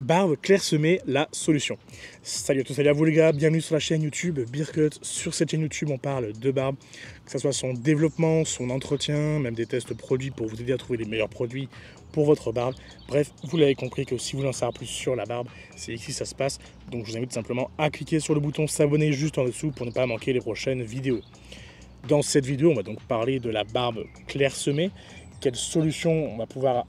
Barbe clairsemée, la solution. Salut à tous, salut à vous les gars, bienvenue sur la chaîne YouTube Beardcut. Sur cette chaîne YouTube, on parle de barbe, que ce soit son développement, son entretien, même des tests produits pour vous aider à trouver les meilleurs produits pour votre barbe. Bref, vous l'avez compris que si vous voulez en savoir plus sur la barbe, c'est ici que ça se passe. Donc je vous invite simplement à cliquer sur le bouton s'abonner juste en dessous pour ne pas manquer les prochaines vidéos. Dans cette vidéo, on va donc parler de la barbe clairsemée. Quelle solution on va pouvoir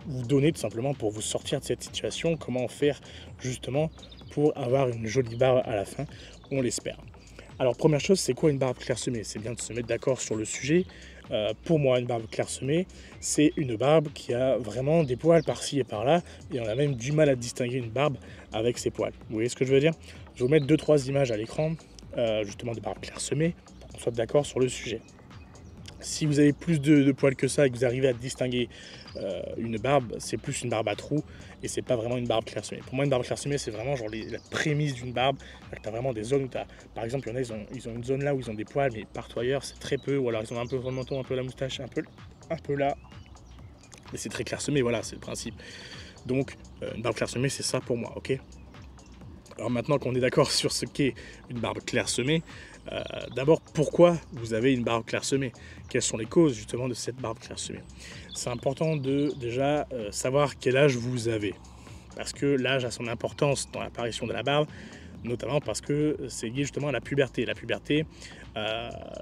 vous donner tout simplement pour vous sortir de cette situation, comment faire justement pour avoir une jolie barbe à la fin, on l'espère. Alors première chose, c'est quoi une barbe clairsemée? C'est bien de se mettre d'accord sur le sujet. Pour moi, une barbe clairsemée, c'est une barbe qui a vraiment des poils par-ci et par-là, et on a même du mal à distinguer une barbe avec ses poils. Vous voyez ce que je veux dire? Je vais vous mettre 2-3 images à l'écran, justement de barbe clairsemée, pour qu'on soit d'accord sur le sujet. Si vous avez plus de poils que ça et que vous arrivez à distinguer une barbe, c'est plus une barbe à trous et c'est pas vraiment une barbe clairsemée. Pour moi, une barbe clairsemée, c'est vraiment genre la prémisse d'une barbe. Tu as vraiment des zones où tu as, par exemple, il y en a, ils ont une zone là où ils ont des poils, mais partout ailleurs, c'est très peu. Ou alors ils ont un peu sur le menton, un peu la moustache, un peu là. Mais c'est très clairsemé, voilà, c'est le principe. Donc, une barbe clairsemée, c'est ça pour moi, ok? Alors maintenant qu'on est d'accord sur ce qu'est une barbe clairsemée, d'abord pourquoi vous avez une barbe clairsemée? Quelles sont les causes justement de cette barbe clairsemée? C'est important de déjà savoir quel âge vous avez. Parce que l'âge a son importance dans l'apparition de la barbe, notamment parce que c'est lié justement à la puberté. La puberté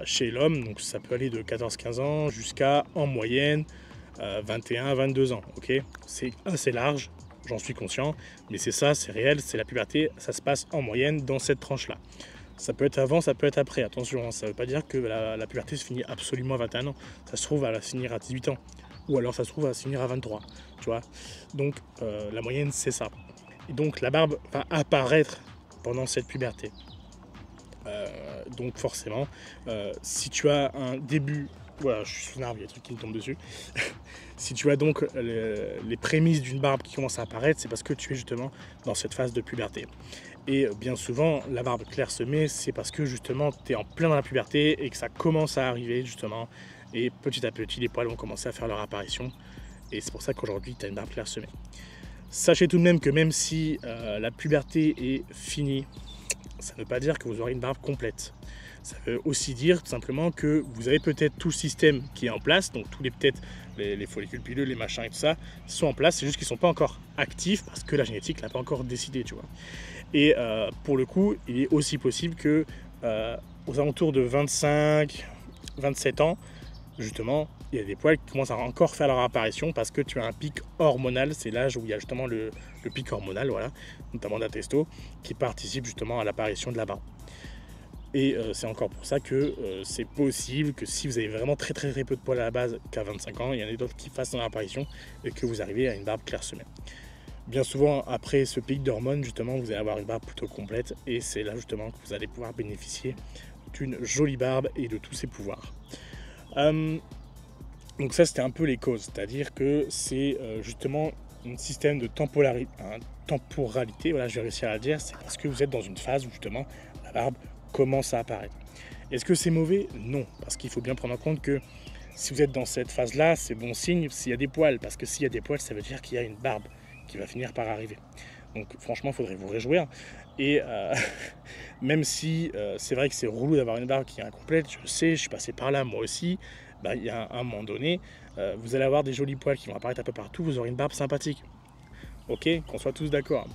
chez l'homme, donc ça peut aller de 14-15 ans jusqu'à en moyenne 21-22 ans. Okay, c'est assez large. J'en suis conscient, mais c'est ça, c'est réel, c'est la puberté, ça se passe en moyenne dans cette tranche-là. Ça peut être avant, ça peut être après, attention, hein, ça ne veut pas dire que la puberté se finit absolument à 21 ans. Ça se trouve à la finir à 18 ans, ou alors ça se trouve à se finir à 23, tu vois. Donc la moyenne, c'est ça. Et donc la barbe va apparaître pendant cette puberté. Donc forcément, si tu as un début... Voilà, je suis sous un arbre, il y a des trucs qui me tombent dessus. Si tu as donc les prémices d'une barbe qui commence à apparaître, c'est parce que tu es justement dans cette phase de puberté. Et bien souvent, la barbe clairsemée, c'est parce que justement, tu es en plein dans la puberté et que ça commence à arriver justement. Et petit à petit, les poils vont commencer à faire leur apparition. Et c'est pour ça qu'aujourd'hui, tu as une barbe clairsemée. Sachez tout de même que même si la puberté est finie, ça ne veut pas dire que vous aurez une barbe complète. Ça veut aussi dire tout simplement que vous avez peut-être tout le système qui est en place, donc tous les peut-être les follicules pileux, les machins et tout ça, sont en place, c'est juste qu'ils ne sont pas encore actifs parce que la génétique n'a pas encore décidé, tu vois. Et pour le coup, il est aussi possible que aux alentours de 25-27 ans, justement, il y a des poils qui commencent à encore faire leur apparition parce que tu as un pic hormonal, c'est l'âge où il y a justement le pic hormonal, voilà, notamment de la testo, qui participe justement à l'apparition de la barbe. Et c'est encore pour ça que c'est possible que si vous avez vraiment très peu de poils à la base qu'à 25 ans, il y en a d'autres qui fassent son apparition et que vous arrivez à une barbe clairsemée. Bien souvent, après ce pic d'hormones, justement, vous allez avoir une barbe plutôt complète et c'est là justement que vous allez pouvoir bénéficier d'une jolie barbe et de tous ses pouvoirs. Donc ça, c'était un peu les causes, c'est-à-dire que c'est justement un système de temporalité, voilà, je vais réussir à le dire, c'est parce que vous êtes dans une phase où justement la barbe commence à apparaître. Est-ce que c'est mauvais? Non, parce qu'il faut bien prendre en compte que si vous êtes dans cette phase-là, c'est bon signe s'il y a des poils, parce que s'il y a des poils, ça veut dire qu'il y a une barbe qui va finir par arriver. Donc franchement, il faudrait vous réjouir. Et même si c'est vrai que c'est relou d'avoir une barbe qui est incomplète, je sais, je suis passé par là moi aussi, bah, il y a un moment donné, vous allez avoir des jolis poils qui vont apparaître un peu partout, vous aurez une barbe sympathique. Ok, qu'on soit tous d'accord.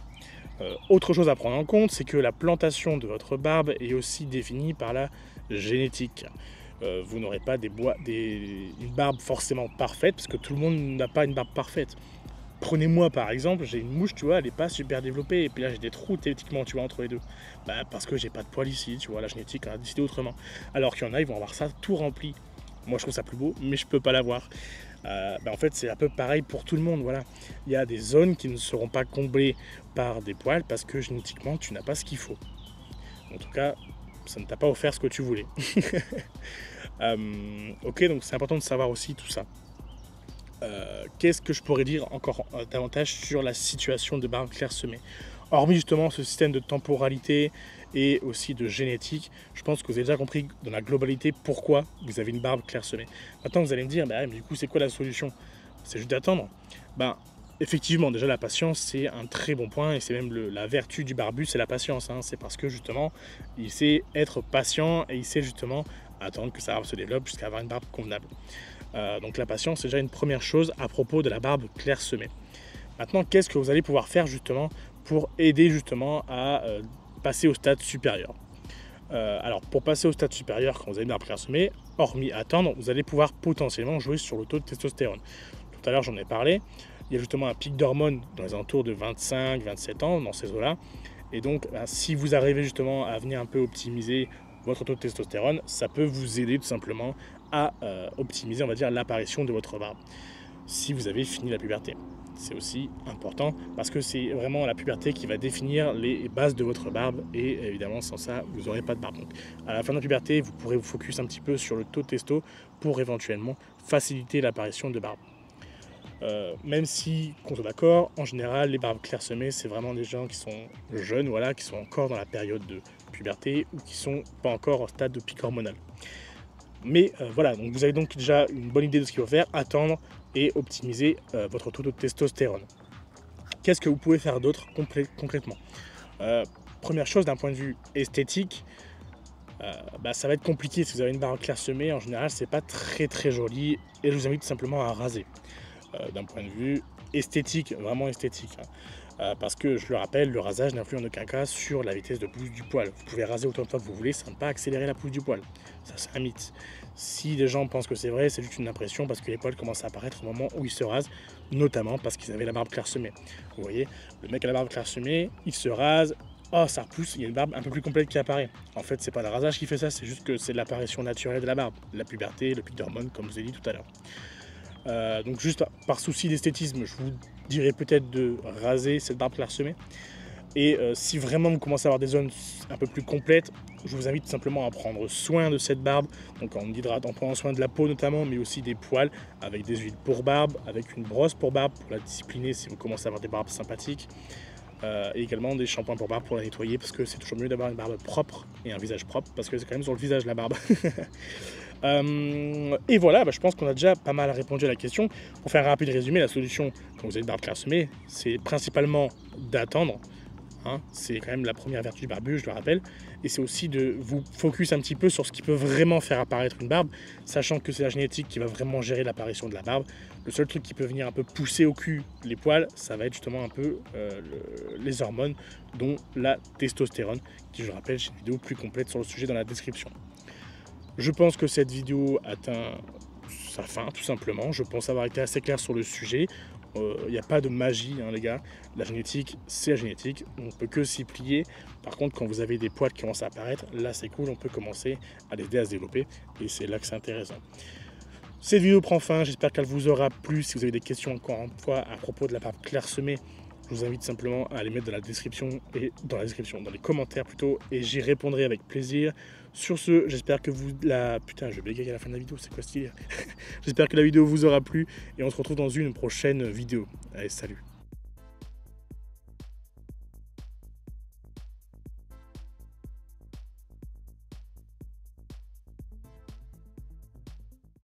Autre chose à prendre en compte, c'est que la plantation de votre barbe est aussi définie par la génétique. Vous n'aurez pas une barbe forcément parfaite, parce que tout le monde n'a pas une barbe parfaite. Prenez-moi par exemple, j'ai une mouche, tu vois, elle n'est pas super développée, et puis là j'ai des trous théoriquement, tu vois, entre les deux. Bah, parce que j'ai pas de poils ici, tu vois, la génétique a décidé autrement. Alors qu'il y en a, ils vont avoir ça tout rempli. Moi je trouve ça plus beau, mais je peux pas l'avoir. Bah en fait c'est un peu pareil pour tout le monde, voilà. Il y a des zones qui ne seront pas comblées par des poils parce que génétiquement tu n'as pas ce qu'il faut. En tout cas, ça ne t'a pas offert ce que tu voulais. Ok, donc c'est important de savoir aussi tout ça. Qu'est-ce que je pourrais dire encore davantage sur la situation de barbe clairsemée? Hormis justement ce système de temporalité et aussi de génétique, je pense que vous avez déjà compris dans la globalité pourquoi vous avez une barbe clairsemée. Maintenant vous allez me dire, bah, mais du coup c'est quoi la solution? C'est juste d'attendre. Ben, effectivement, déjà la patience, c'est un très bon point et c'est même la vertu du barbu, c'est la patience. Hein. C'est parce que justement, il sait être patient et il sait justement attendre que sa barbe se développe jusqu'à avoir une barbe convenable. Donc la patience, c'est déjà une première chose à propos de la barbe clairsemée. Maintenant, qu'est-ce que vous allez pouvoir faire justement pour aider justement à passer au stade supérieur? Alors, pour passer au stade supérieur, quand vous avez une barbe clairsemée, hormis attendre, vous allez pouvoir potentiellement jouer sur le taux de testostérone. Tout à l'heure, j'en ai parlé. Il y a justement un pic d'hormones dans les alentours de 25-27 ans, dans ces eaux-là. Et donc, si vous arrivez justement à venir un peu optimiser votre taux de testostérone, ça peut vous aider tout simplement à optimiser, on va dire, l'apparition de votre barbe. Si vous avez fini la puberté. C'est aussi important parce que c'est vraiment la puberté qui va définir les bases de votre barbe et évidemment sans ça vous n'aurez pas de barbe. Donc à la fin de la puberté vous pourrez vous focus un petit peu sur le taux de testo pour éventuellement faciliter l'apparition de barbe. Même si, qu'on soit d'accord, en général les barbes clairsemées c'est vraiment des gens qui sont jeunes, voilà, qui sont encore dans la période de puberté ou qui sont pas encore au stade de pic hormonal. Mais voilà, donc vous avez donc déjà une bonne idée de ce qu'il faut faire, attendre et optimiser votre taux de testostérone. Qu'est-ce que vous pouvez faire d'autre concrètement? Première chose, d'un point de vue esthétique, ça va être compliqué si vous avez une barbe clairsemée. En général, c'est pas très joli et je vous invite tout simplement à raser. D'un point de vue esthétique, vraiment esthétique. Parce que, je le rappelle, le rasage n'influe en aucun cas sur la vitesse de pousse du poil. Vous pouvez raser autant de fois que vous voulez, ça ne va pas accélérer la pousse du poil. Ça, c'est un mythe. Si les gens pensent que c'est vrai, c'est juste une impression parce que les poils commencent à apparaître au moment où ils se rasent, notamment parce qu'ils avaient la barbe clairsemée. Vous voyez, le mec a la barbe clairsemée, il se rase, oh ça repousse, il y a une barbe un peu plus complète qui apparaît. En fait, c'est pas le rasage qui fait ça, c'est juste que c'est l'apparition naturelle de la barbe, la puberté, le pic d'hormones, comme je vous ai dit tout à l'heure. Donc juste par souci d'esthétisme, je vous dirais peut-être de raser cette barbe clairsemée. Et si vraiment vous commencez à avoir des zones un peu plus complètes, je vous invite simplement à prendre soin de cette barbe, donc en hydratant, en prenant soin de la peau notamment, mais aussi des poils, avec des huiles pour barbe, avec une brosse pour barbe, pour la discipliner si vous commencez à avoir des barbes sympathiques, et également des shampoings pour barbe pour la nettoyer, parce que c'est toujours mieux d'avoir une barbe propre et un visage propre, parce que c'est quand même sur le visage la barbe. Et voilà, je pense qu'on a déjà pas mal répondu à la question. Pour faire un rapide résumé, la solution quand vous avez une barbe clairsemée, c'est principalement d'attendre. C'est quand même la première vertu du barbu, je le rappelle. Et c'est aussi de vous focus un petit peu sur ce qui peut vraiment faire apparaître une barbe, sachant que c'est la génétique qui va vraiment gérer l'apparition de la barbe. Le seul truc qui peut venir un peu pousser au cul les poils, ça va être justement un peu les hormones, dont la testostérone, qui, je le rappelle, j'ai une vidéo plus complète sur le sujet dans la description. Je pense que cette vidéo atteint sa fin, tout simplement. Je pense avoir été assez clair sur le sujet. Il n'y a pas de magie, les gars. La génétique, c'est la génétique. On ne peut que s'y plier. Par contre, quand vous avez des poils qui commencent à apparaître, là, c'est cool. On peut commencer à les aider à se développer. Et c'est là que c'est intéressant. Cette vidéo prend fin. J'espère qu'elle vous aura plu. Si vous avez des questions, encore une fois, à propos de la barbe clairsemée, je vous invite simplement à les mettre dans la description, dans les commentaires plutôt, et j'y répondrai avec plaisir. Sur ce, j'espère que Putain, je vais bégayer à la fin de la vidéo, c'est quoi ce délire? J'espère que la vidéo vous aura plu, et on se retrouve dans une prochaine vidéo. Allez, salut!